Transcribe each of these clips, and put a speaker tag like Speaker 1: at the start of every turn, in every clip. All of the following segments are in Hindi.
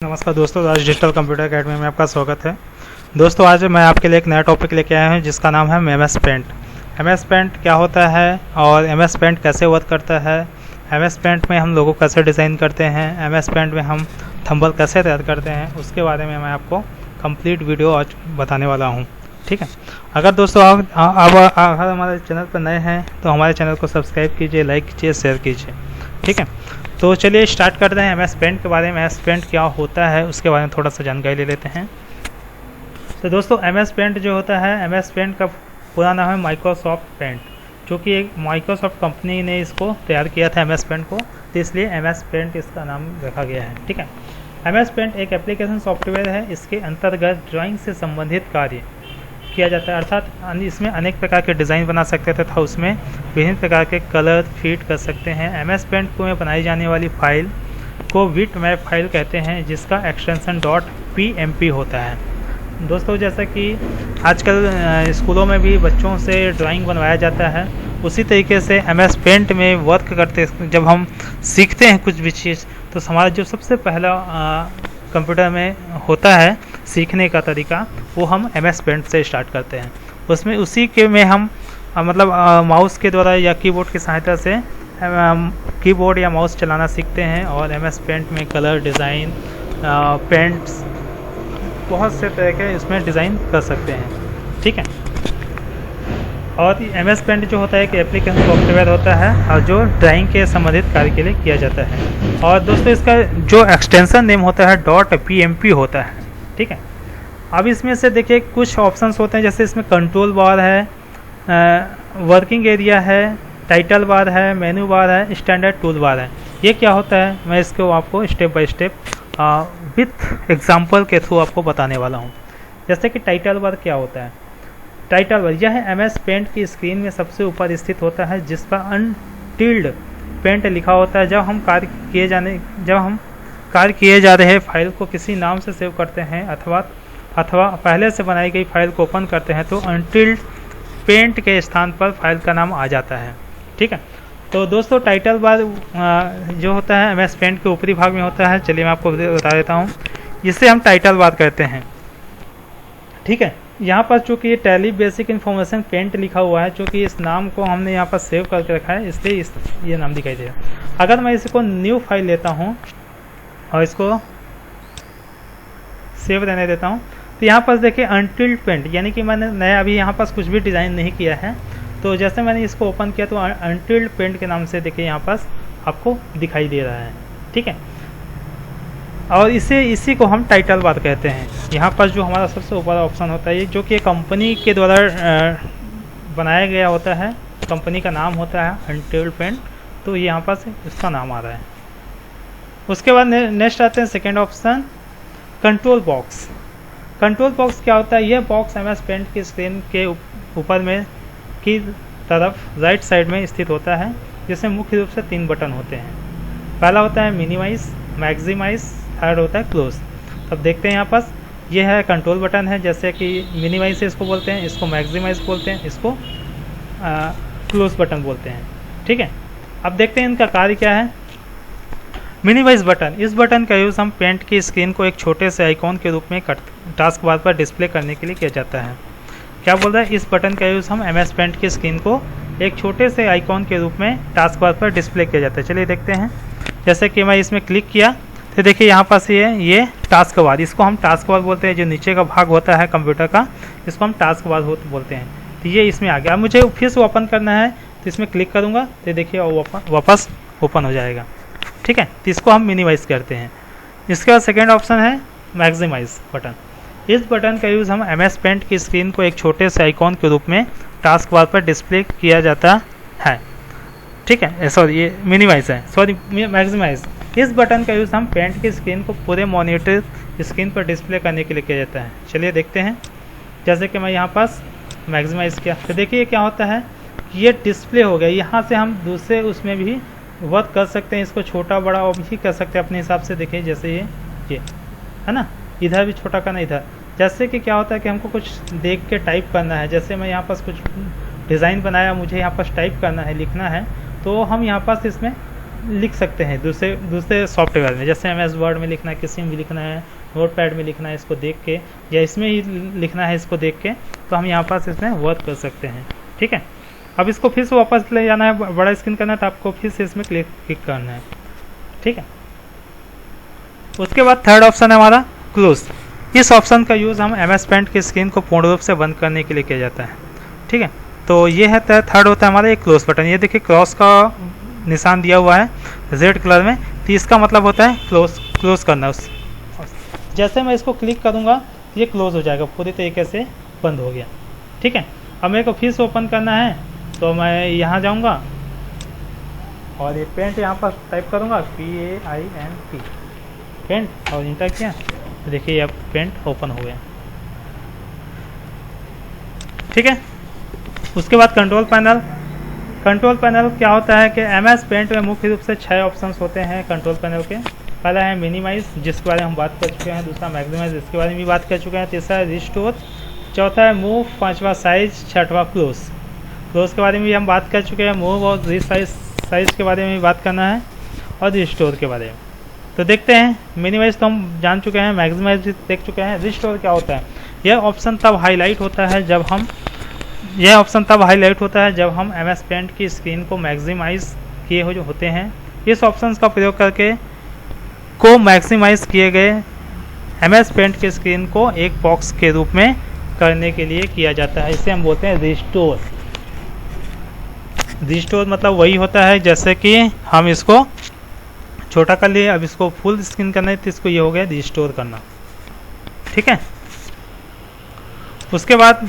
Speaker 1: नमस्कार दोस्तों, आज डिजिटल कंप्यूटर अकेडमी में आपका स्वागत है। दोस्तों, आज मैं आपके लिए एक नया टॉपिक लेके आया हूं जिसका नाम है M S paint. M S paint क्या होता है और एम एस पेंट कैसे वर्क करता है, एम एस पेंट में हम लोगों कैसे डिज़ाइन करते हैं, एम एस पेंट में हम थंबनेल कैसे तैयार करते हैं, उसके बारे में मैं आपको कंप्लीट वीडियो आज बताने वाला हूँ। ठीक है। अगर दोस्तों आप अगर हमारे चैनल पर नए हैं तो हमारे चैनल को सब्सक्राइब कीजिए, लाइक कीजिए, शेयर कीजिए। ठीक है। तो चलिए स्टार्ट करते हैं एम एस पेंट के बारे में। एम एस पेंट क्या होता है उसके बारे में थोड़ा सा जानकारी ले लेते हैं। तो दोस्तों, एम एस पेंट जो होता है, एम एस पेंट का पूरा नाम है माइक्रोसॉफ्ट पेंट, जो कि एक माइक्रोसॉफ्ट कंपनी ने इसको तैयार किया था एम एस पेंट को, तो इसलिए एम एस पेंट इसका नाम रखा गया है। ठीक है। एम एस पेंट एक एप्लीकेशन सॉफ्टवेयर है। इसके अंतर्गत ड्राइंग से संबंधित कार्य किया जाता है, अर्थात इसमें अनेक प्रकार के डिज़ाइन बना सकते थे तथा उसमें विभिन्न प्रकार के कलर फीड कर सकते हैं। एम एस पेंट में बनाई जाने वाली फाइल को बिट मैप फाइल कहते हैं, जिसका एक्सटेंशन .pmp होता है। दोस्तों, जैसा कि आजकल स्कूलों में भी बच्चों से ड्राइंग बनवाया जाता है, उसी तरीके से एम एस पेंट में वर्क करते जब हम सीखते हैं कुछ भी चीज़, तो हमारा जो सबसे पहला कंप्यूटर में होता है सीखने का तरीका, वो हम एम एस पेंट से स्टार्ट करते हैं। उसमें उसी के में हम माउस के द्वारा या कीबोर्ड की सहायता से कीबोर्ड या माउस चलाना सीखते हैं, और एम एस पेंट में कलर डिज़ाइन, पेंट्स, बहुत से तरह के इसमें डिज़ाइन कर सकते हैं। ठीक है। और एम एस पेंट जो होता है एक एप्लीकेशन सॉफ्टवेयर होता है और जो ड्राइंग के संबंधित कार्य के लिए किया जाता है। और दोस्तों, इसका जो एक्सटेंशन नेम होता है .pmp होता है। ठीक है। अब इसमें से देखिए कुछ ऑप्शंस होते हैं, जैसे इसमें कंट्रोल बार है, वर्किंग एरिया है, टाइटल बार है, मेनू बार है, स्टैंडर्ड टूल बार है। ये क्या होता है, मैं इसको आपको step by step with example के थ्रू आपको बताने वाला हूँ। जैसे कि टाइटल बार क्या होता है। टाइटल बार यह एम एस पेंट की स्क्रीन में सबसे ऊपर स्थित होता है, जिस पर अनटिल्ड पेंट लिखा होता है। जब हम कार्य किए जा रहे फाइल को किसी नाम से सेव करते हैं अथवा पहले से बनाई गई फाइल को ओपन करते हैं, तो अनटिल्ड पेंट के स्थान पर फाइल का नाम आ जाता है। ठीक है। तो दोस्तों, टाइटल बार जो होता है एम एस पेंट के ऊपरी भाग में होता है। चलिए मैं आपको बता देता हूँ, जिससे हम टाइटल बार कहते हैं। ठीक है। यहाँ पर चूँकि टैली बेसिक इन्फॉर्मेशन पेंट लिखा हुआ है, चूँकि इस नाम को हमने यहाँ पर सेव करके रखा है, इसलिए ये नाम दिखाई दे रहा है। अगर मैं इसको न्यू फाइल लेता हूँ और इसको सेव रहने देता हूँ, तो यहाँ पर देखिए अनटिल्ड पेंट, यानी कि मैंने नया अभी यहाँ पर कुछ भी डिज़ाइन नहीं किया है। तो जैसे मैंने इसको ओपन किया तो अनटिल्ड पेंट के नाम से देखिए यहाँ पर आपको दिखाई दे रहा है। ठीक है। और इसी को हम टाइटल बार कहते हैं। यहाँ पर जो हमारा सबसे ऊपर ऑप्शन होता है, जो कि कंपनी के द्वारा बनाया गया होता है, कंपनी का नाम होता है अनटिल्ड पेंट, तो यहाँ पर से इसका नाम आ रहा है। उसके बाद नेक्स्ट आते हैं second option, control box. Control box क्या होता है, यह बॉक्स एम एस पेंट की स्क्रीन के ऊपर में की तरफ राइट साइड में स्थित होता है, जिसमें मुख्य रूप से 3 बटन होते हैं। पहला होता है मिनिमाइज, मैक्सिमाइज, थर्ड होता है क्लोज। अब देखते हैं यहाँ पर यह है कंट्रोल बटन है, जैसे कि मिनिमाइज से इसको बोलते हैं, इसको मैक्सिमाइज बोलते हैं, इसको क्लोज बटन बोलते हैं। ठीक है। अब देखते हैं इनका कार्य क्या है। मिनिमाइज बटन, इस बटन का यूज़ हम पेंट की स्क्रीन को एक छोटे से आइकॉन के रूप में टास्क बार पर डिस्प्ले करने के लिए किया जाता है। क्या बोल रहा है, इस बटन का यूज़ हम एम एस पेंट की स्क्रीन को एक छोटे से आइकॉन के रूप में टास्क बार पर डिस्प्ले किया जाता है। चलिए देखते हैं। जैसे कि मैं इसमें क्लिक किया तो देखिए यहाँ पास ये टास्क बार, इसको हम टास्क बार बोलते हैं। जो नीचे का भाग होता है कंप्यूटर का, इसको हम टास्क बार बोलते हैं। तो ये इसमें आ गया। अब मुझे फिर से ओपन करना है, तो इसमें क्लिक करूँगा तो देखिए वापस ओपन हो जाएगा। ठीक है। तो इसको हम मिनिमाइज करते हैं। इसके बाद सेकेंड ऑप्शन है मैक्सिमाइज बटन। इस बटन का यूज़ हम एम एस पेंट की स्क्रीन को एक छोटे से आइकॉन के रूप में टास्क बार पर डिस्प्ले किया जाता है। ठीक है। सॉरी, ये मिनिमाइज है, सॉरी मैक्सिमाइज। इस बटन का यूज़ हम पेंट की स्क्रीन को पूरे मॉनिटर स्क्रीन पर डिस्प्ले करने के लिए किया जाता है। चलिए देखते हैं। जैसे कि मैं यहाँ पास मैक्सिमाइज किया तो देखिए क्या होता है, ये डिस्प्ले हो गया। यहाँ से हम दूसरे उसमें भी वर्क कर सकते हैं, इसको छोटा बड़ा और भी कर सकते हैं अपने हिसाब से। देखिए जैसे ये है ना, इधर भी छोटा करना, इधर। जैसे कि क्या होता है कि हमको कुछ देख के टाइप करना है, जैसे मैं यहाँ पास कुछ डिज़ाइन बनाया, मुझे यहाँ पास टाइप करना है, लिखना है, तो हम यहाँ पास इसमें लिख सकते हैं दूसरे दूसरे सॉफ्टवेयर में, जैसे MS वर्ड में लिखना है, किसी में भी लिखना है, नोटपैड में लिखना है इसको देख के, या इसमें ही लिखना है इसको देख के, तो हम यहाँ पास इसमें वर्क कर सकते हैं। ठीक है, अब इसको फिर से वापस ले जाना है, बड़ा स्क्रीन करना है, तो आपको फिर से इसमें क्लिक करना है। ठीक है, उसके बाद थर्ड ऑप्शन है हमारा क्लोज। इस ऑप्शन का यूज़ हम MS पेंट की स्क्रीन को पूर्ण रूप से बंद करने के लिए किया जाता है। ठीक है, तो ये है थर्ड होता है हमारा एक क्लोज बटन। ये देखिए क्रॉस का निशान दिया हुआ है रेड कलर में, तो इसका मतलब होता है क्लोज करना। उस जैसे मैं इसको क्लिक करूँगा ये क्लोज हो जाएगा, पूरी तरीके से बंद हो गया। ठीक है, अब मेरे को फिर से ओपन करना है, तो मैं यहाँ जाऊँगा और ये पेंट यहाँ पर टाइप करूँगा PAINT पेंट, और इंटर किया तो देखिए अब पेंट ओपन हो गया। ठीक है, उसके बाद कंट्रोल पैनल क्या होता है कि MS पेंट में मुख्य रूप से 6 ऑप्शंस होते हैं कंट्रोल पैनल के। पहला है मिनिमाइज, जिसके बारे में हम बात कर चुके हैं। दूसरा मैक्सिमाइज, जिसके बारे में भी बात कर चुके हैं। तीसरा है रिस्टोर, चौथा है मूव, पांचवा साइज, छठवा क्लोज के बारे में भी हम बात कर चुके हैं। मूव और साइज के बारे में भी बात करना है, और रिस्टोर के बारे में। तो देखते हैं, मिनिमाइज तो हम जान चुके हैं, मैक्सिमाइज भी देख चुके हैं। रिस्टोर क्या होता है? यह ऑप्शन तब हाईलाइट होता है जब हम MS पेंट की स्क्रीन को मैक्सिमाइज किए हुए जो होते हैं। इस ऑप्शन का प्रयोग करके को मैक्सिमाइज किए गए MS पेंट की स्क्रीन को एक बॉक्स के रूप में करने के लिए किया जाता है। इसे हम बोलते हैं रिस्टोर। रिस्टोर मतलब वही होता है जैसे कि हम इसको छोटा कर लिए, अब इसको फुल स्क्रीन करना है, तो इसको ये हो गया रिस्टोर करना। ठीक है, उसके बाद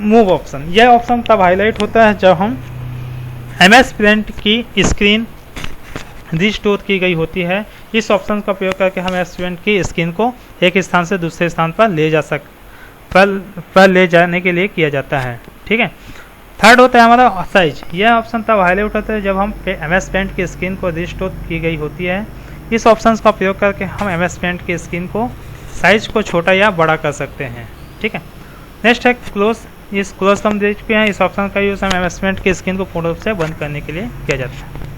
Speaker 1: मूव ऑप्शन। यह ऑप्शन तब हाईलाइट होता है जब हम MS पेंट की स्क्रीन रिस्टोर की गई होती है। इस ऑप्शन का प्रयोग करके हम MS पेंट की स्क्रीन को एक स्थान से दूसरे स्थान पर ले जाने के लिए किया जाता है। ठीक है, थर्ड होता है हमारा साइज। यह ऑप्शन तब हाईलाइट होता है जब हम MS पेंट की स्क्रीन को रिस्टोर की गई होती है। इस ऑप्शन का प्रयोग करके हम MS पेंट की स्क्रीन को साइज को छोटा या बड़ा कर सकते हैं। ठीक है, नेक्स्ट है क्लोज। इस क्लोज को हम देख चुके हैं। इस ऑप्शन का यूज़ हम MS पेंट की स्क्रीन को पूर्ण रूप से बंद करने के लिए किया जाता है।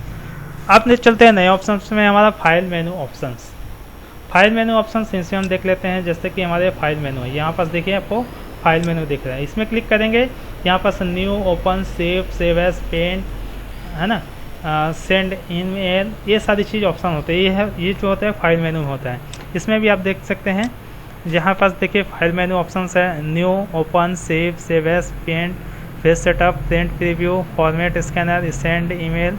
Speaker 1: अब नेक्स्ट चलते हैं नए ऑप्शन में, हमारा file menu options. File menu options इनसे हम देख लेते हैं। जैसे कि हमारे फाइल मेनू है, यहाँ पर देखिए आपको फाइल मेनू दिख रहा है। इसमें क्लिक करेंगे, यहाँ पर new, open, save as, paint, है ना, सेंड ईमेल, ये सारी चीज़ ऑप्शन होते हैं। ये जो होता है फाइल मेनू होता है। इसमें भी आप देख सकते हैं, जहाँ पास देखिए फाइल मेनू ऑप्शंस है, new, open, save as, paint, page setup, print preview, format scanner, send email,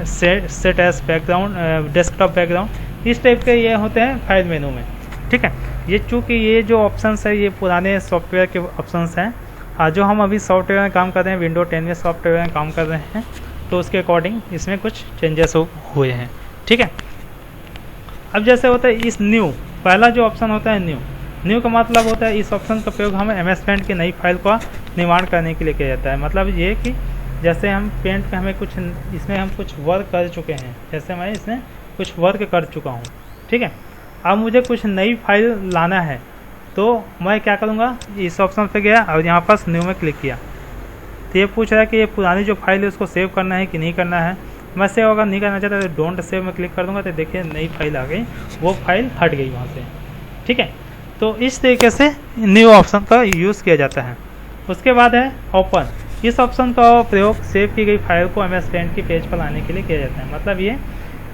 Speaker 1: set as background, desktop background, इस टाइप के ये होते हैं फाइल मेनू में। ठीक है, ये चूँकि ये जो ऑप्शंस है ये पुराने सॉफ्टवेयर के ऑप्शंस हैं। जो हम अभी सॉफ्टवेयर में काम कर रहे हैं, विंडो 10 में सॉफ्टवेयर में काम कर रहे हैं, तो उसके अकॉर्डिंग इसमें कुछ चेंजेस हुए हैं। ठीक है, अब जैसे होता है इस न्यू, पहला जो ऑप्शन होता है न्यू का मतलब होता है इस ऑप्शन का प्रयोग हम MS पेंट की नई फाइल का निर्माण करने के लिए किया जाता है। मतलब ये कि जैसे हम पेंट में हमें कुछ इसमें हम कुछ वर्क कर चुके हैं, जैसे मैं इसमें कुछ वर्क कर चुका हूँ। ठीक है, अब मुझे कुछ नई फाइल लाना है, तो मैं क्या करूँगा, इस ऑप्शन पे गया और यहाँ पास न्यू में क्लिक किया, तो ये पूछ रहा है कि ये पुरानी जो फाइल है उसको सेव करना है कि नहीं करना है। मैं सेव अगर नहीं करना चाहता तो डोंट सेव में क्लिक कर दूँगा, तो देखिए नई फाइल आ गई, वो फाइल हट गई वहाँ से। ठीक है, तो इस तरीके से न्यू ऑप्शन का यूज़ किया जाता है। उसके बाद है ओपन। इस ऑप्शन का प्रयोग सेव की गई फाइल को MS पेंट की पेज पर लाने के लिए किया जाता है। मतलब ये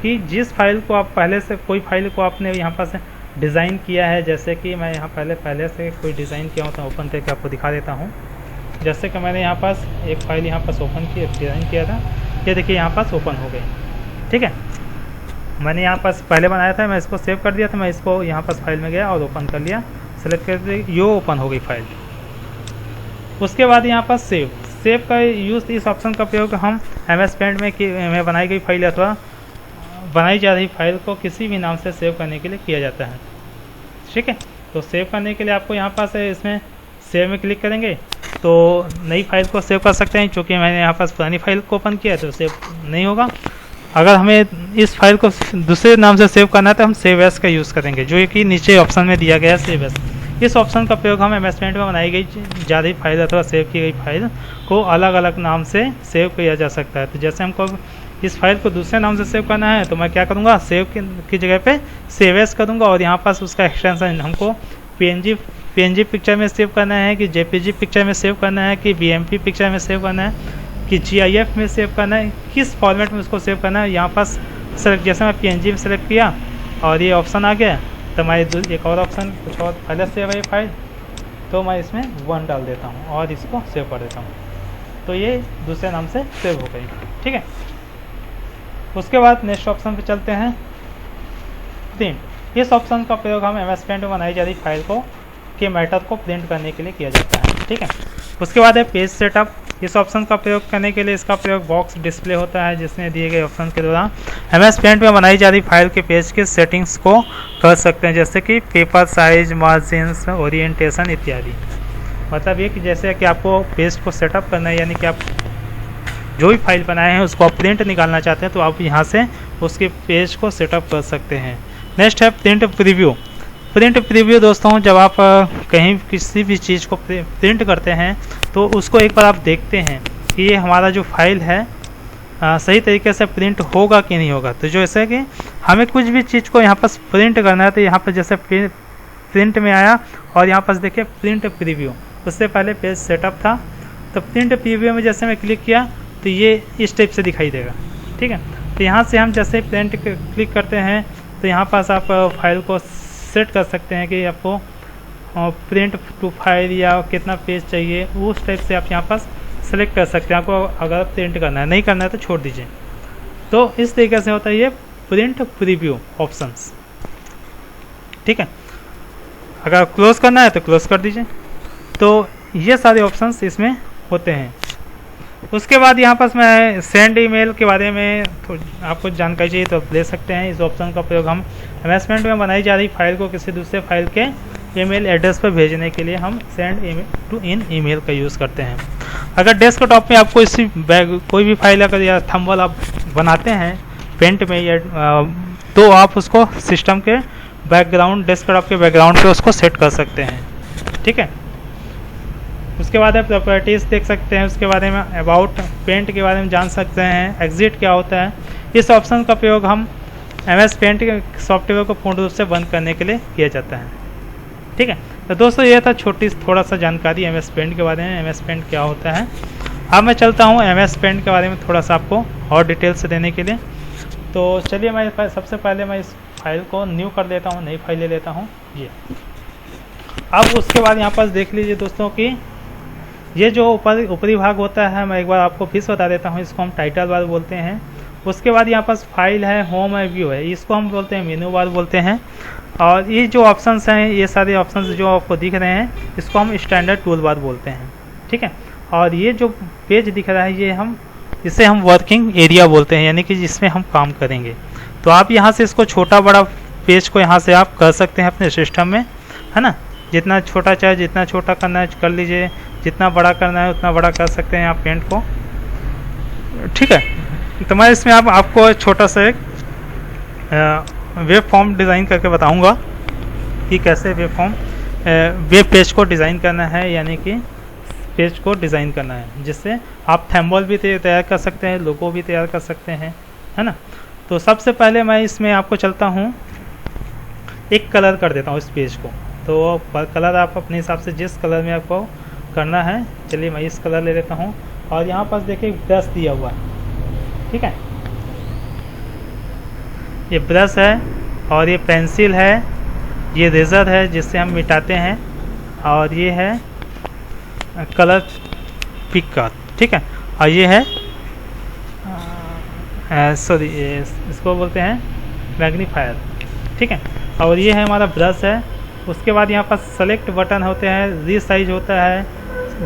Speaker 1: कि जिस फाइल को आप पहले से, कोई फाइल को आपने यहाँ पर से डिज़ाइन किया है, जैसे कि मैं यहाँ पहले से कोई डिज़ाइन किया हूँ, तो ओपन करके आपको दिखा देता हूँ। जैसे कि मैंने यहाँ पास एक फाइल यहाँ पास ओपन की डिज़ाइन किया था, ये देखिए यहाँ पास ओपन हो गई। ठीक है, मैंने यहाँ पास पहले बनाया था, मैं इसको सेव कर दिया था, मैं इसको यहाँ पास फाइल में गया और ओपन कर लिया, सेलेक्ट कर दिया, ये ओपन हो गई फाइल। उसके बाद यहाँ पास सेव का यूज़, इस ऑप्शन का प्रयोग हम MS पेंट में बनाई गई फाइल अथवा बनाई जा रही फाइल को किसी भी नाम से सेव करने के लिए किया जाता है। ठीक है, तो सेव करने के लिए आपको यहाँ पास इसमें सेव में क्लिक करेंगे तो नई फाइल को सेव कर सकते हैं। क्योंकि मैंने यहाँ पास पुरानी फाइल को ओपन किया है तो सेव नहीं होगा। अगर हमें इस फाइल को दूसरे नाम से सेव करना है तो हम सेव एज का यूज़ करेंगे, जो कि नीचे ऑप्शन में दिया गया है सेव एज। इस ऑप्शन का प्रयोग हम MS पेंट में बनाई गई जा रही फाइल अथवा सेव की गई फाइल को अलग अलग नाम से सेव किया जा सकता है। तो जैसे हमको इस फाइल को दूसरे नाम से सेव करना है तो मैं क्या करूँगा, सेव की जगह पे सेव एज करूँगा और यहाँ पास उसका एक्सटेंशन हमको पीएनजी पिक्चर में सेव करना है कि जेपीजी पिक्चर में सेव करना है कि बीएमपी पिक्चर में सेव करना है कि जीआईएफ में सेव करना है, किस फॉर्मेट में उसको सेव करना है। यहाँ पास सेलेक्ट, जैसे मैं पीएनजी में सेलेक्ट किया और ये ऑप्शन आ गया तो मैं एक और ऑप्शन कुछ और पहले सेव है फाइल, तो मैं इसमें 1 डाल देता हूँ और इसको सेव कर देता हूँ, तो ये दूसरे नाम से सेव हो गई। ठीक है, उसके बाद नेक्स्ट ऑप्शन पे चलते हैं, प्रिंट। इस ऑप्शन का प्रयोग हम एमएस पेंट में बनाई जा रही फाइल को के मैटर को प्रिंट करने के लिए किया जाता है। ठीक है, उसके बाद है पेज सेटअप। इस ऑप्शन का प्रयोग करने के लिए इसका प्रयोग बॉक्स डिस्प्ले होता है जिसमें दिए गए ऑप्शन के द्वारा एमएस पेंट में बनाई जा रही फाइल के पेज के सेटिंग्स को कर सकते हैं, जैसे कि पेपर साइज, मार्जिन्स, ओरिएंटेशन इत्यादि। मतलब ये कि जैसे कि आपको पेज को सेटअप करना है, यानी कि आप जो भी फाइल बनाए हैं उसको आप प्रिंट निकालना चाहते हैं तो आप यहाँ से उसके पेज को सेटअप कर सकते हैं। नेक्स्ट है प्रिंट प्रीव्यू। प्रिंट प्रीव्यू दोस्तों, जब आप कहीं किसी भी चीज़ को प्रिंट करते हैं तो उसको एक बार आप देखते हैं कि ये हमारा जो फाइल है सही तरीके से प्रिंट होगा कि नहीं होगा। तो जैसे कि हमें कुछ भी चीज़ को यहाँ पर प्रिंट करना है तो यहाँ पर जैसे प्रिंट में आया और यहाँ पर देखिए प्रिंट प्रीव्यू, उससे पहले पेज सेटअप था, तो प्रिंट प्रीव्यू में जैसे मैं क्लिक किया तो ये इस टाइप से दिखाई देगा। ठीक है, तो यहाँ से हम जैसे प्रिंट क्लिक करते हैं तो यहाँ पास आप फाइल को सेट कर सकते हैं कि आपको प्रिंट टू फाइल या कितना पेज चाहिए, उस टाइप से आप यहाँ पास सेलेक्ट कर सकते हैं। आपको अगर प्रिंट करना है, नहीं करना है तो छोड़ दीजिए। तो इस तरीके से होता है ये प्रिंट प्रीव्यू ऑप्शंस। ठीक है, अगर क्लोज करना है तो क्लोज कर दीजिए। तो ये सारे ऑप्शंस इसमें होते हैं। उसके बाद यहाँ पास मैं सेंड ईमेल के बारे में आपको जानकारी चाहिए तो आप ले सकते हैं। इस ऑप्शन का प्रयोग हम एमएस पेंट में बनाई जा रही फाइल को किसी दूसरे फाइल के ईमेल एड्रेस पर भेजने के लिए हम सेंड टू इन ईमेल का यूज़ करते हैं। अगर डेस्कटॉप में आपको इसी कोई भी फाइल अगर या थंबनेल आप बनाते हैं पेंट में या तो आप उसको सिस्टम के बैकग्राउंड, डेस्कटॉप के बैकग्राउंड पे उसको सेट कर सकते हैं। ठीक है, उसके बाद है प्रॉपर्टीज़ देख सकते हैं, उसके बारे में अबाउट पेंट के बारे में जान सकते हैं, एग्जिट क्या होता है। इस ऑप्शन का प्रयोग हम एमएस पेंट के सॉफ्टवेयर को पूर्ण रूप से बंद करने के लिए किया जाता है। ठीक है, तो दोस्तों ये था थोड़ा सा जानकारी एमएस पेंट के बारे में, एमएस पेंट क्या होता है। अब मैं चलता हूँ एमएस पेंट के बारे में थोड़ा सा आपको और डिटेल से देने के लिए। तो चलिए मैं सबसे पहले मैं इस फाइल को न्यू कर देता हूँ, नई फाइल ले लेता हूँ ये। अब उसके बाद यहाँ पर देख लीजिए दोस्तों कि ये जो ऊपरी भाग होता है, मैं एक बार आपको फिर बता देता हूँ, इसको हम टाइटल बार बोलते हैं। उसके बाद यहाँ पास फाइल है, होम है, व्यू है, इसको हम बोलते हैं मेनू बार बोलते हैं। और ये जो ऑप्शंस हैं, ये सारे ऑप्शंस जो आपको दिख रहे हैं इसको हम स्टैंडर्ड टूल बार बोलते हैं। ठीक है, और ये जो पेज दिख रहा है ये इसे हम वर्किंग एरिया बोलते हैं, यानी कि जिसमें हम काम करेंगे। तो आप यहाँ से इसको छोटा बड़ा पेज को यहाँ से आप कर सकते हैं अपने सिस्टम में, है ना। जितना छोटा चाहे जितना छोटा करना है कर लीजिए, जितना बड़ा करना है उतना बड़ा कर सकते हैं आप पेंट को। ठीक है, तो मैं इसमें आपको छोटा सा एक वेब फॉर्म डिज़ाइन करके बताऊंगा कि कैसे वेब पेज को डिज़ाइन करना है, यानी कि पेज को डिज़ाइन करना है, जिससे आप थंबनेल भी तैयार कर सकते हैं, लोगो भी तैयार कर सकते हैं, है ना। तो सबसे पहले मैं इसमें आपको चलता हूँ, एक कलर कर देता हूँ इस पेज को। तो कलर आप अपने हिसाब से जिस कलर में आपको करना है, चलिए मैं इस कलर ले लेता हूँ। और यहाँ पास देखिए ब्रश दिया हुआ है। ठीक है, ये ब्रश है और ये पेंसिल है, ये रेज़र है जिससे हम मिटाते हैं, और ये है कलर पिकर। ठीक है, और ये है सॉरी इसको बोलते हैं मैग्नीफायर। ठीक है, और ये है हमारा ब्रश है। उसके बाद यहाँ पर सेलेक्ट बटन होते हैं, रीसाइज होता है,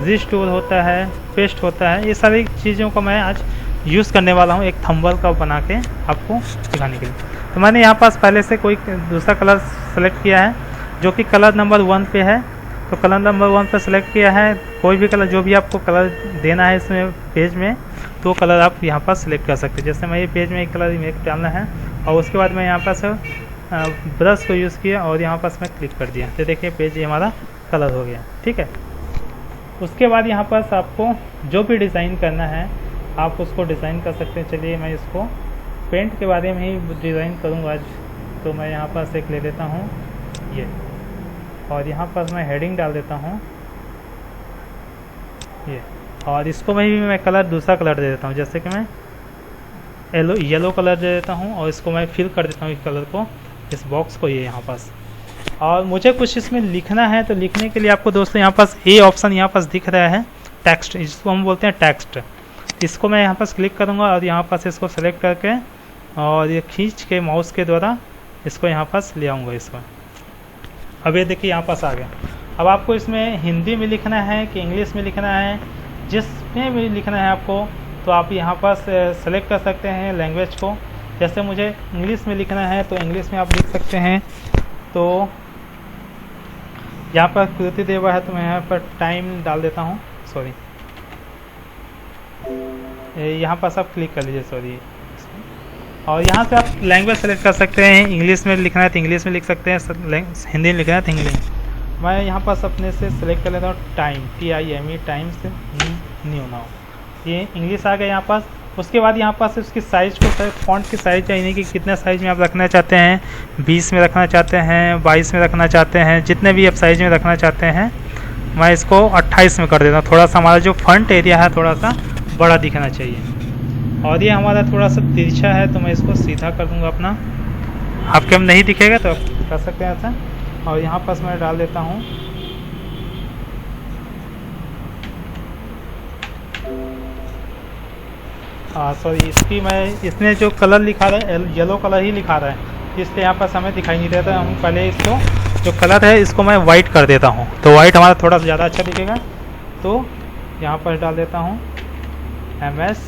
Speaker 1: रिस्टोर होता है, पेस्ट होता है। ये सारी चीज़ों को मैं आज यूज़ करने वाला हूँ एक थंबनेल का बना के आपको दिखाने के लिए। तो मैंने यहाँ पास पहले से कोई दूसरा कलर सेलेक्ट किया है जो कि कलर नंबर 1 पे है। तो कलर नंबर 1 पे सेलेक्ट किया है, कोई भी कलर जो भी आपको कलर देना है इसमें पेज में, तो कलर आप यहाँ पर सेलेक्ट कर सकते हैं। जैसे मैं ये पेज में एक कलर इमेज डालना है, और उसके बाद मैं यहाँ पास ब्रश को यूज़ किया और यहाँ पास मैं क्लिक कर दिया, तो देखिए पेज ये हमारा कलर हो गया। ठीक है, उसके बाद यहाँ पास आपको जो भी डिज़ाइन करना है आप उसको डिज़ाइन कर सकते हैं। चलिए मैं इसको पेंट के बारे में ही डिज़ाइन करूँगा आज। तो मैं यहाँ पास एक ले लेता हूँ ये, और यहाँ पास मैं हेडिंग डाल देता हूँ ये, और इसको मैं कलर दूसरा कलर दे देता हूँ, जैसे कि मैं येलो कलर दे देता हूँ, और इसको मैं फिल कर देता हूँ इस कलर को, इस बॉक्स को ये यहाँ पास। और मुझे कुछ इसमें लिखना है, तो लिखने के लिए आपको दोस्तों यहाँ पास ए ऑप्शन यहाँ पास दिख रहा है, टेक्स्ट, इसको हम बोलते हैं टेक्स्ट। इसको मैं यहाँ पास क्लिक करूँगा और यहाँ पास इसको सेलेक्ट करके और ये खींच के माउस के द्वारा इसको यहाँ पास ले आऊँगा इसमें। अब ये देखिए यहाँ पास आ गया। अब आपको इसमें हिंदी में लिखना है कि इंग्लिश में लिखना है, जिसमें भी लिखना है आपको, तो आप यहाँ पास सेलेक्ट कर सकते हैं लैंग्वेज को। जैसे मुझे इंग्लिश में लिखना है तो इंग्लिश में आप लिख सकते हैं। तो यहाँ पर कृति देवा है तो मैं यहाँ पर टाइम डाल देता हूँ, सॉरी यहाँ पास आप क्लिक कर लीजिए, सॉरी। और यहाँ से आप लैंग्वेज सेलेक्ट कर सकते हैं। इंग्लिश में लिखना है तो इंग्लिश में लिख सकते हैं, हिंदी में लिखना है तो हिंदी। मैं यहाँ पास अपने से सिलेक्ट कर लेता हूँ टाइम, TIME, टाइम से न्यू नाउ। ये इंग्लिश आ गया यहाँ पास। उसके बाद यहाँ पास उसकी साइज़ को, फॉन्ट की साइज़ यानी कि कितना साइज़ में आप रखना चाहते हैं, 20 में रखना चाहते हैं, 22 में रखना चाहते हैं, जितने भी आप साइज़ में रखना चाहते हैं। मैं इसको 28 में कर देता हूँ। थोड़ा सा हमारा जो फ्रंट एरिया है थोड़ा सा बड़ा दिखना चाहिए, और ये हमारा थोड़ा सा तिरछा है तो मैं इसको सीधा कर दूँगा अपना। आपके हम नहीं दिखेगा तो आप कर सकते हैं ऐसा। और यहाँ पास मैं डाल देता हूँ सॉरी, इसकी इसने जो कलर लिखा रहा है येलो कलर ही लिखा रहा है, इसलिए यहाँ पास हमें दिखाई नहीं देता। हम पहले इसको जो कलर है इसको मैं वाइट कर देता हूँ, तो वाइट हमारा थोड़ा सा ज़्यादा अच्छा दिखेगा। तो यहाँ पर डाल देता हूँ MS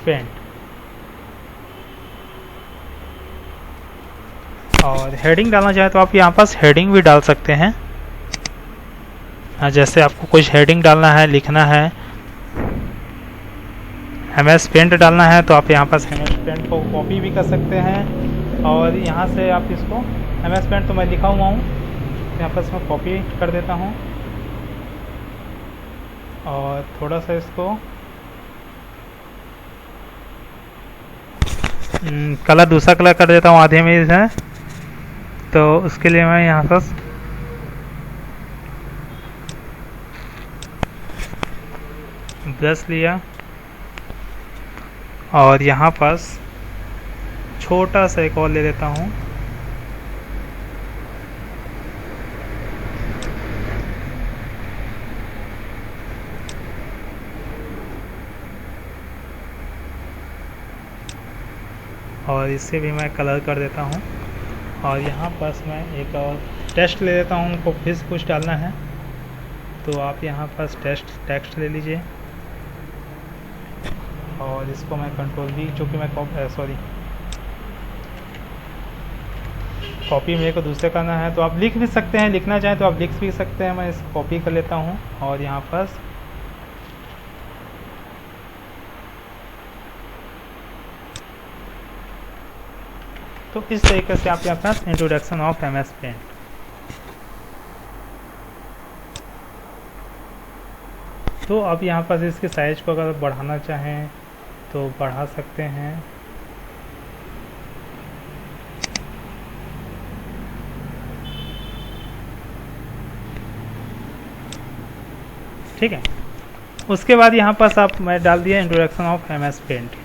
Speaker 1: पेंट। और हेडिंग डालना चाहे तो आप यहाँ पास हेडिंग भी डाल सकते हैं। जैसे आपको कुछ हेडिंग डालना है, लिखना है, MS पेंट डालना है, तो आप यहाँ पास MS पेंट को कॉपी भी कर सकते हैं। और यहाँ से आप इसको MS पेंट तो मैं लिखा हुआ हूँ, यहाँ पास मैं कॉपी कर देता हूँ और थोड़ा सा इसको कलर दूसरा कलर कर देता हूँ आधे में है। तो उसके लिए मैं यहाँ पास ब्रश लिया और यहाँ पास छोटा सा एक और ले लेता हूँ। और इससे भी मैं कलर कर देता हूँ। और यहाँ पास मैं एक और टेक्स्ट ले लेता हूँ, उनको फिर से कुछ डालना है तो आप यहाँ पास टेक्स्ट ले लीजिए। और इसको मैं कंट्रोल भी, चूँकि मैं कॉपी मेरे को दूसरे करना है, तो आप लिख भी सकते हैं, लिखना चाहें तो आप लिख भी सकते हैं। मैं इसको कॉपी कर लेता हूँ और यहाँ पास तो इस तरीके से आप यहाँ पास इंट्रोडक्शन ऑफ MS पेंट। तो अब यहाँ पास इसके साइज को अगर बढ़ाना चाहें तो बढ़ा सकते हैं। ठीक है, उसके बाद यहाँ पास आप मैं डाल दिया इंट्रोडक्शन ऑफ MS पेंट।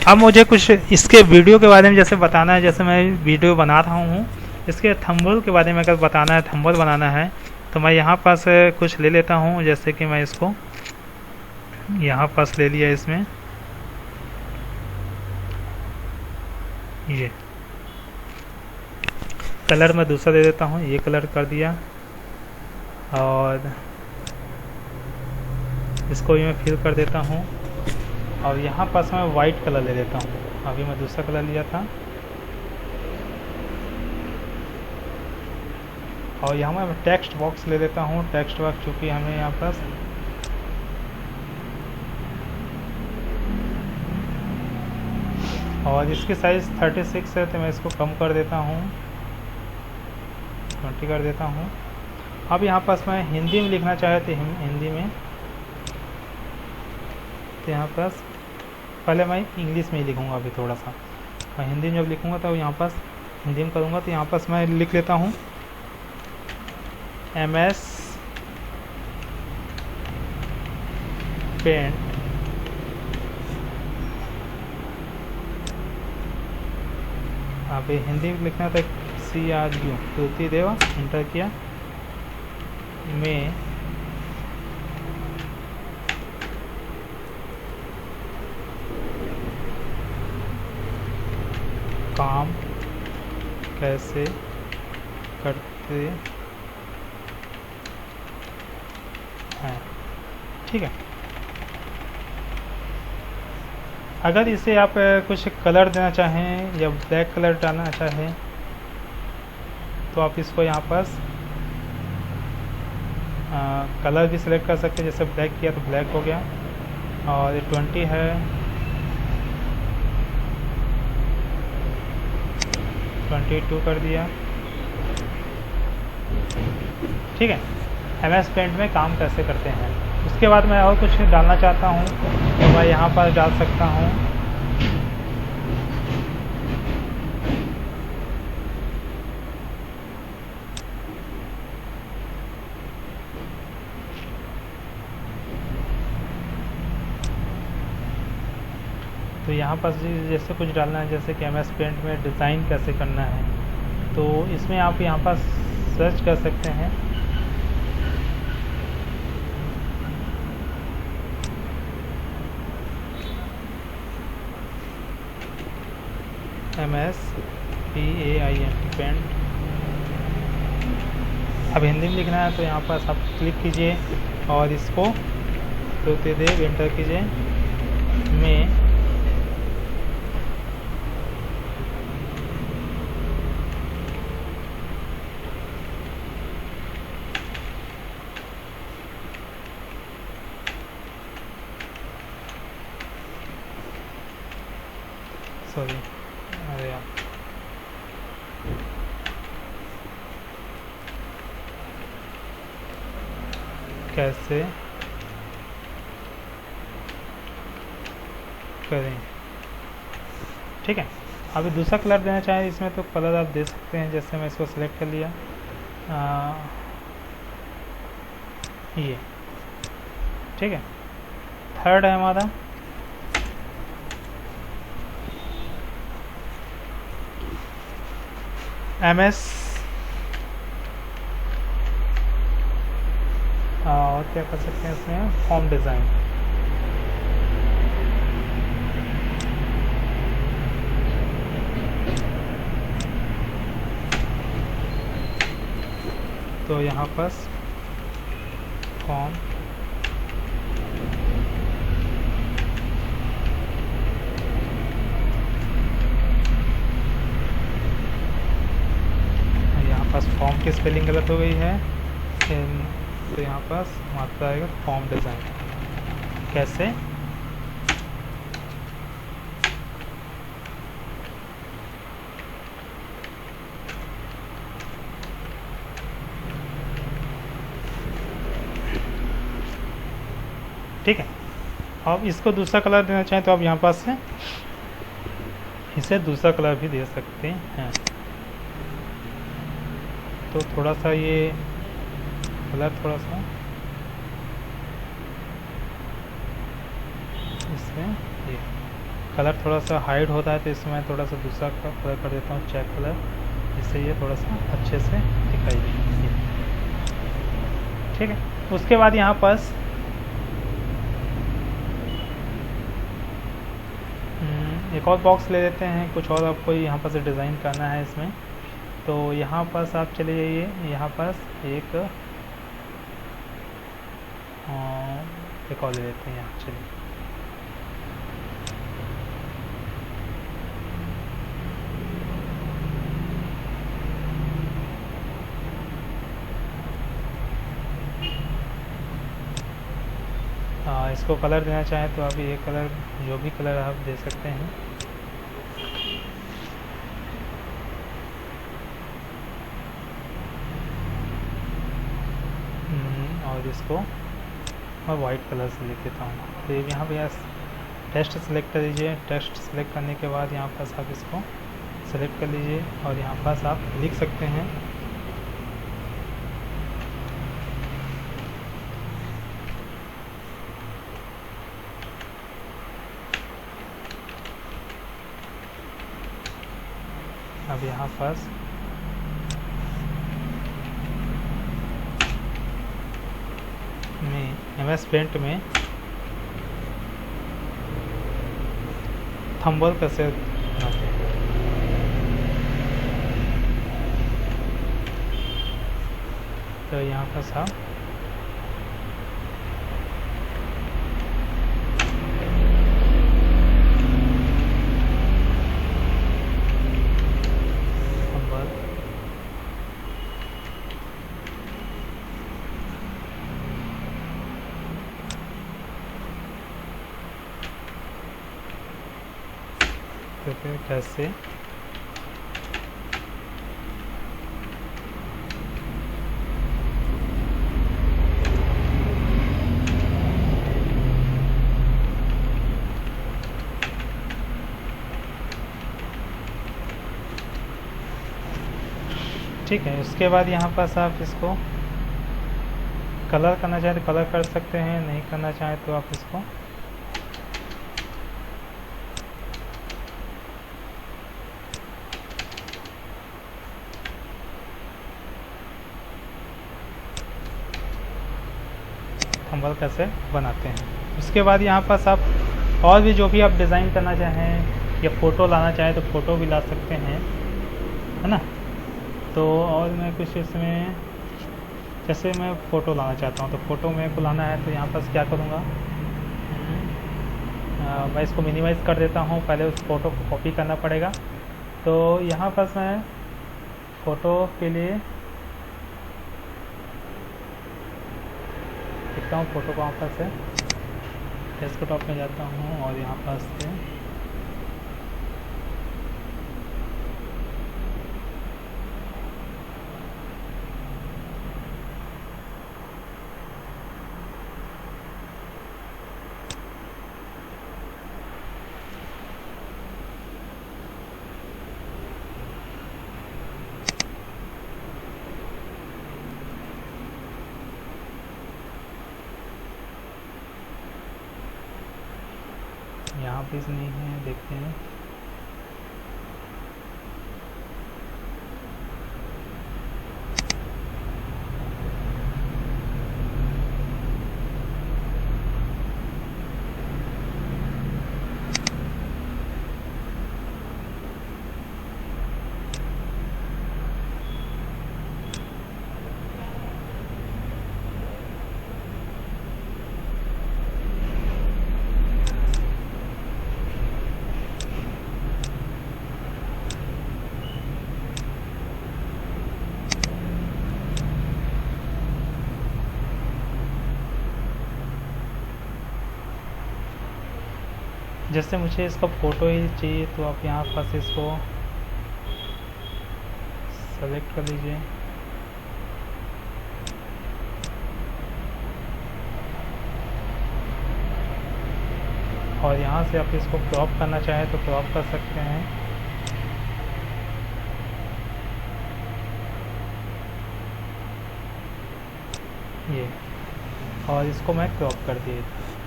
Speaker 1: अब मुझे कुछ इसके वीडियो के बारे में जैसे बताना है, जैसे मैं वीडियो बना रहा हूँ, इसके थंबनेल के बारे में अगर बताना है, थंबनेल बनाना है, तो मैं यहाँ पास कुछ ले लेता हूँ। जैसे कि मैं इसको यहाँ पास ले लिया, इसमें ये कलर मैं दूसरा दे देता हूँ, ये कलर कर दिया। और इसको भी मैं फिल कर देता हूँ। और यहाँ पास मैं वाइट कलर ले लेता हूँ, अभी मैं दूसरा कलर लिया था। और यहाँ मैं टेक्स्ट बॉक्स ले लेता हूँ, टेक्स्ट बॉक्स चूँकि हमें यहाँ पास और इसकी साइज़ 36 है तो मैं इसको कम कर देता हूँ, 20 कर देता हूँ। अब यहाँ पास मैं हिंदी में लिखना चाहे तो हिंदी में, तो यहाँ पास पहले मैं इंग्लिश में ही लिखूँगा अभी थोड़ा सा, और हिंदी में जब लिखूँगा तो यहाँ पास हिंदी में करूँगा। तो यहाँ पास मैं लिख लेता हूँ MS पेंट अभी हिंदी में लिखना था CRU कृति देवा, इंटर किया, में काम कैसे करते हैं। ठीक है, अगर इसे आप कुछ कलर देना चाहें या ब्लैक कलर डालना चाहें तो आप इसको यहाँ पास कलर भी सिलेक्ट कर सकते हैं। जैसे ब्लैक किया तो ब्लैक हो गया, और ये 20 है, 22 कर दिया। ठीक है, MS पेंट में काम कैसे करते हैं। उसके बाद मैं और कुछ डालना चाहता हूँ तो मैं यहाँ पर डाल सकता हूँ तो यहाँ पर जैसे कुछ डालना है, जैसे कि MS पेंट में डिज़ाइन कैसे करना है, तो इसमें आप यहाँ पर सर्च कर सकते हैं। MS PAIN पेंट, अब हिंदी में लिखना है तो यहाँ पर आप क्लिक कीजिए और इसको कृति देव एंटर कीजिए, में सॉरी अरे यार कैसे करें। ठीक है, अभी दूसरा कलर देना चाहें इसमें तो कलर आप दे सकते हैं। जैसे मैं इसको सिलेक्ट कर लिया, ये ठीक है। थर्ड है हमारा MS और क्या कर सकते हैं इसमें, फॉर्म डिज़ाइन। तो यहाँ पास फॉर्म पास फॉर्म की स्पेलिंग गलत हो गई है, तो यहाँ पास मात्रा आएगा फॉर्म डिज़ाइन कैसे। ठीक है, अब इसको दूसरा कलर देना चाहें तो आप यहाँ पास से इसे दूसरा कलर भी दे सकते हैं। तो थोड़ा सा ये कलर थोड़ा सा इसमें ये कलर थोड़ा सा हाइड होता है, तो इसमें मैं थोड़ा सा दूसरा कलर कर देता हूँ, चेक कलर, जिससे ये थोड़ा सा अच्छे से दिखाई दे। ठीक है, उसके बाद यहाँ पास एक और बॉक्स ले लेते हैं, कुछ और आपको यहाँ पर से डिज़ाइन करना है इसमें। तो यहाँ पास आप चले जाइए, यहाँ पास एक और ले लेते हैं यहाँ, चलिए इसको कलर देना चाहें तो आप ये कलर, जो भी कलर आप दे सकते हैं। और इसको मैं वाइट कलर से लिख देता हूँ। तो यहाँ पे टेक्स्ट सेलेक्ट कर लीजिए। टेक्स्ट सेलेक्ट करने के बाद यहाँ पास आप इसको सेलेक्ट कर लीजिए और यहाँ पास आप लिख सकते हैं अब यहाँ पास में MS पेंट में थंबनेल कैसे बनाते हैं। तो यहाँ पास आप तो फिर कैसे ठीक है। उसके बाद यहाँ पास आप इसको कलर करना चाहें तो कलर कर सकते हैं, नहीं करना चाहें तो आप इसको थंबनेल कैसे बनाते हैं। उसके बाद यहाँ पास आप और भी जो भी आप डिज़ाइन करना चाहें या फ़ोटो लाना चाहें तो फ़ोटो भी ला सकते हैं, है ना। तो और मैं कुछ इसमें जैसे मैं फ़ोटो लाना चाहता हूँ तो फ़ोटो मेरे को लाना है तो यहाँ पास क्या करूँगा, मैं इसको मिनिमाइज़ कर देता हूँ। पहले उस फ़ोटो को कॉपी करना पड़ेगा। तो यहाँ पास मैं फ़ोटो के लिए देखता हूँ, फ़ोटो को वहाँ पास से डेस्कटॉप में जाता हूँ और यहाँ पास से यहाँ पे नहीं है, देखते हैं। जैसे मुझे इसका फ़ोटो ही चाहिए तो आप यहाँ पास इसको सेलेक्ट कर लीजिए और यहाँ से आप इसको क्रॉप करना चाहें तो क्रॉप कर सकते हैं। ये और इसको मैं क्रॉप कर दिए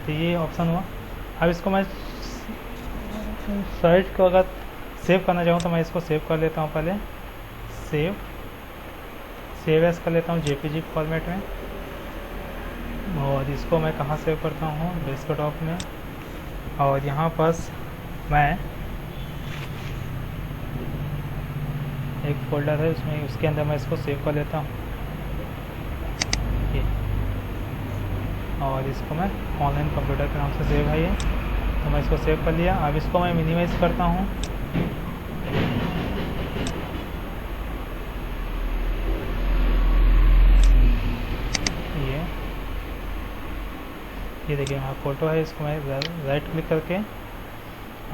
Speaker 1: तो ये ऑप्शन हुआ। अब इसको मैं साइट को अगर सेव करना चाहूँ तो मैं इसको सेव कर लेता हूँ। पहले सेव एस कर लेता हूँ JPG फॉर्मेट में और इसको मैं कहाँ सेव करता हूँ, डेस्कटॉप में। और यहाँ पास मैं एक फोल्डर है उसमें, उसके अंदर मैं इसको सेव कर लेता हूँ और इसको मैं ऑनलाइन कंप्यूटर के नाम से सेव है ये, तो मैं इसको सेव कर लिया। अब इसको मैं मिनिमाइज़ करता हूँ। ये देखिए मेरा फ़ोटो है, इसको मैं राइट क्लिक करके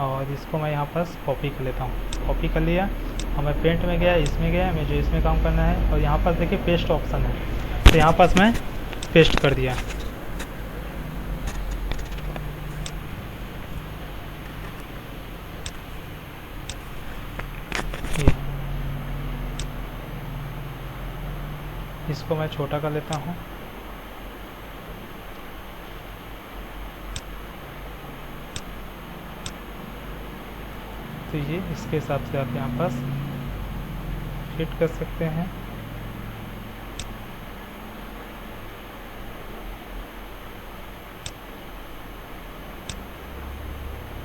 Speaker 1: और इसको मैं यहाँ पास कॉपी कर लेता हूँ। कॉपी कर लिया और मैं पेंट में गया, इसमें गया, मुझे इसमें काम करना है और यहाँ पास देखिए पेस्ट ऑप्शन है। तो यहाँ पास मैं पेस्ट कर दिया। इसको मैं छोटा कर लेता हूँ। तो ये इसके हिसाब से आप यहाँ पास फिट कर सकते हैं।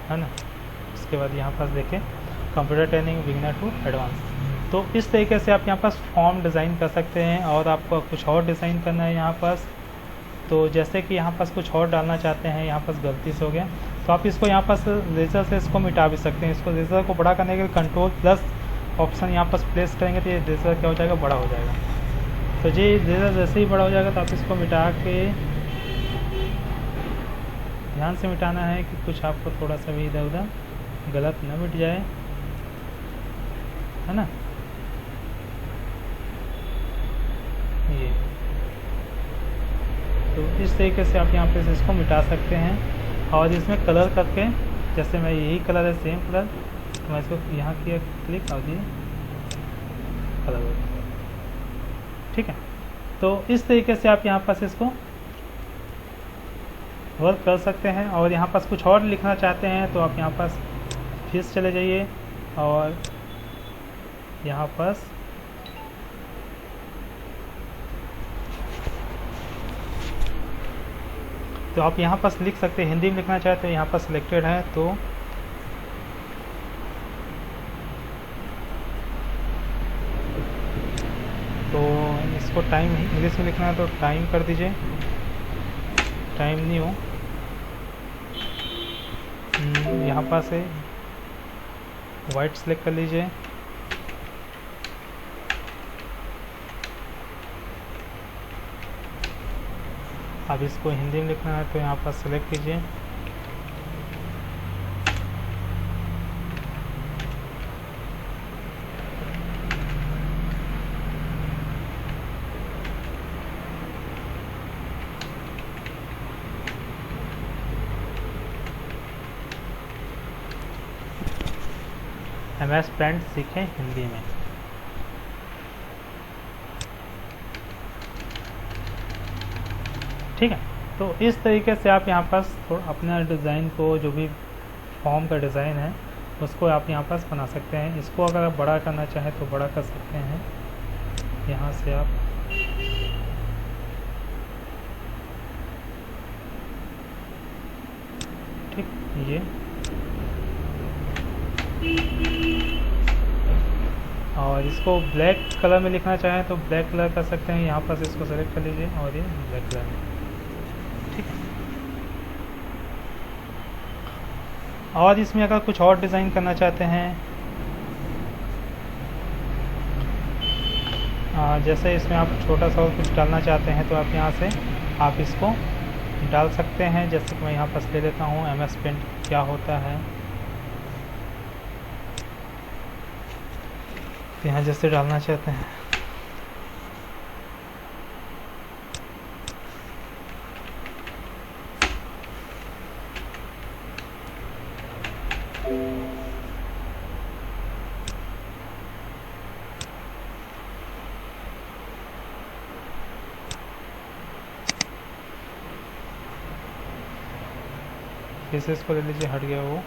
Speaker 1: है ना। उसके बाद यहाँ पास देखें computer training beginner to advance. तो इस तरीके से आप यहाँ पास फॉर्म डिज़ाइन कर सकते हैं। और आपको कुछ और डिज़ाइन करना है यहाँ पास, तो जैसे कि यहाँ पास कुछ और डालना चाहते हैं, यहाँ पास गलती से हो गया, तो आप इसको यहाँ पास लेज़र से इसको मिटा भी सकते हैं। इसको लेज़र को बड़ा करने के लिए कंट्रोल प्लस ऑप्शन यहाँ पास प्लेस करेंगे तो ये लेज़र क्या हो जाएगा, बड़ा हो जाएगा। तो ये लेज़र जैसे ही बड़ा हो जाएगा तो आप इसको मिटा के ध्यान से मिटाना है कि कुछ आपको थोड़ा सा भी इधर उधर गलत न मिट जाए, है ना। ये तो इस तरीके से आप यहाँ पे इसको मिटा सकते हैं। और इसमें कलर करके, जैसे मैं यही कलर है सेम कलर, तो मैं इसको यहाँ किया क्लिक और ये कलर हो गया। ठीक है, तो इस तरीके से आप यहाँ पास इसको वर्क कर सकते हैं। और यहाँ पास कुछ और लिखना चाहते हैं तो आप यहाँ पास फिर चले जाइए और यहाँ पास तो आप यहाँ पास लिख सकते हैं। हिंदी में लिखना चाहते हैं, यहाँ पर सिलेक्टेड है तो इसको टाइम इंग्लिश में लिखना है तो टाइम कर दीजिए, टाइम नहीं हो। यहाँ पास है वाइट सेलेक्ट कर लीजिए। अब इसको हिंदी में लिखना है तो यहाँ पर सेलेक्ट कीजिए। MS पेंट सीखें हिंदी में। ठीक है, तो इस तरीके से आप यहाँ पास अपना डिज़ाइन को, जो भी फॉर्म का डिज़ाइन है उसको आप यहाँ पास बना सकते हैं। इसको अगर आप बड़ा करना चाहें तो बड़ा कर सकते हैं। यहाँ से आप ठीक ये और इसको ब्लैक कलर में लिखना चाहें तो ब्लैक कलर कर सकते हैं। यहाँ पास इसको सेलेक्ट कर लीजिए और ये ब्लैक कलर में। ठीक है, और इसमें अगर कुछ और डिज़ाइन करना चाहते हैं, जैसे इसमें आप छोटा सा और कुछ डालना चाहते हैं तो आप यहाँ से आप इसको डाल सकते हैं। जैसे कि मैं यहाँ पास ले लेता हूँ MS पेंट क्या होता है, यहाँ जैसे डालना चाहते हैं। फेसेस को ले लीजिए, हट गया वो।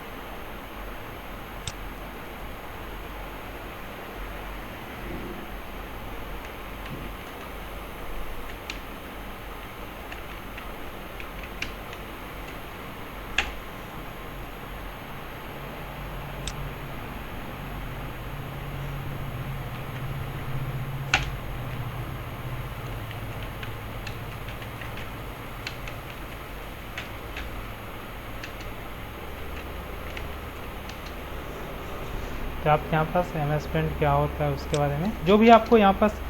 Speaker 1: तो आप यहाँ पास MS पेंट क्या होता है उसके बारे में, जो भी आपको यहाँ पास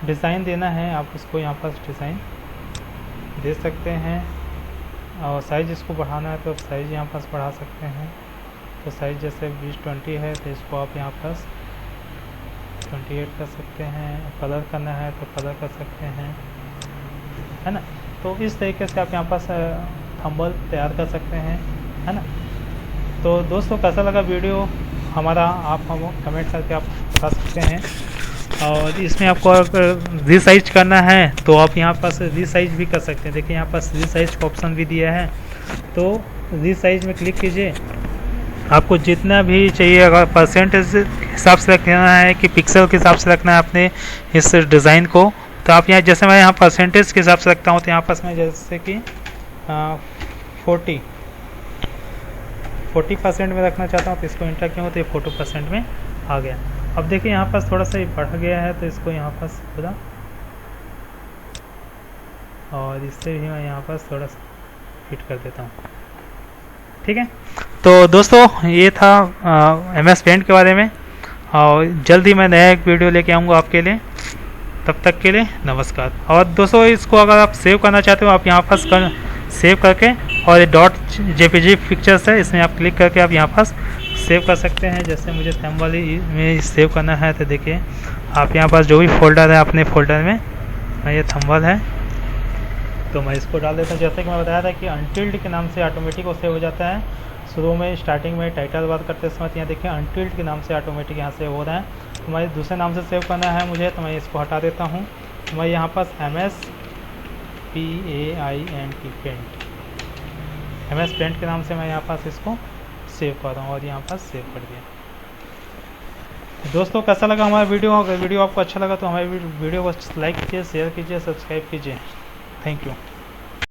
Speaker 1: डिज़ाइन देना है आप उसको यहाँ पास डिज़ाइन दे सकते हैं। और साइज़ इसको बढ़ाना है तो साइज़ यहाँ पास बढ़ा सकते हैं। तो साइज़ जैसे 20-20 है तो इसको आप यहाँ पास 28 कर सकते हैं। कलर करना है तो कलर कर सकते हैं, है ना। तो इस तरीके से आप यहाँ पास थंबनेल तैयार कर सकते हैं, है ना। तो दोस्तों कैसा लगा वीडियो हमारा, आप हम कमेंट करके आप बता सकते हैं। और इसमें आपको रीसाइज करना है तो आप यहाँ पास रीसाइज भी कर सकते हैं। देखिए यहाँ पास रीसाइज का ऑप्शन भी दिया है, तो रीसाइज में क्लिक कीजिए। आपको जितना भी चाहिए, अगर परसेंटेज हिसाब से रखना है कि पिक्सल के हिसाब से रखना है अपने इस डिज़ाइन को, तो आप यहाँ, जैसे मैं यहाँ परसेंटेज के हिसाब से रखता हूँ, तो यहाँ पास मैं जैसे कि 40% में रखना चाहता हूँ, तो इसको इंटर किया हो तो ये 40% में आ गया। अब देखिए यहाँ पास थोड़ा सा ये बढ़ गया है, तो इसको यहाँ पास थोड़ा, और इससे भी मैं यहाँ पास थोड़ा सा फिट कर देता हूँ, ठीक है। तो दोस्तों ये था MS पेंट के बारे में, और जल्द ही मैं नया एक वीडियो लेके आऊँगा आपके लिए। तब तक के लिए नमस्कार। और दोस्तों इसको अगर आप सेव करना चाहते हो, आप यहाँ पास सेव करके, और ये .jpg पिक्चर्स है, इसमें आप क्लिक करके आप यहाँ पास सेव कर सकते हैं। जैसे मुझे थंबनेल में सेव करना है, तो देखिए आप यहाँ पास जो भी फोल्डर है, अपने फोल्डर में मैं ये थंबनेल है तो मैं इसको डाल देता हूँ। जैसे कि मैं बताया था कि अनटिल्ड के नाम से ऑटोमेटिक वो सेव हो जाता है। शुरू में स्टार्टिंग में टाइटल बात करते समय यहाँ देखिए अनटिल्ड के नाम से ऑटोमेटिक यहाँ सेव हो रहा है। तो मैं दूसरे नाम से सेव करना है मुझे, तो मैं इसको हटा देता हूँ। तो मैं यहाँ पास MS पेंट के नाम से मैं यहाँ पास इसको सेव कर रहा हूँ, और यहाँ पास सेव कर दिया। दोस्तों कैसा लगा हमारा वीडियो? अगर वीडियो आपको अच्छा लगा तो हमारे वीडियो को लाइक कीजिए, शेयर कीजिए, सब्सक्राइब कीजिए। Thank you.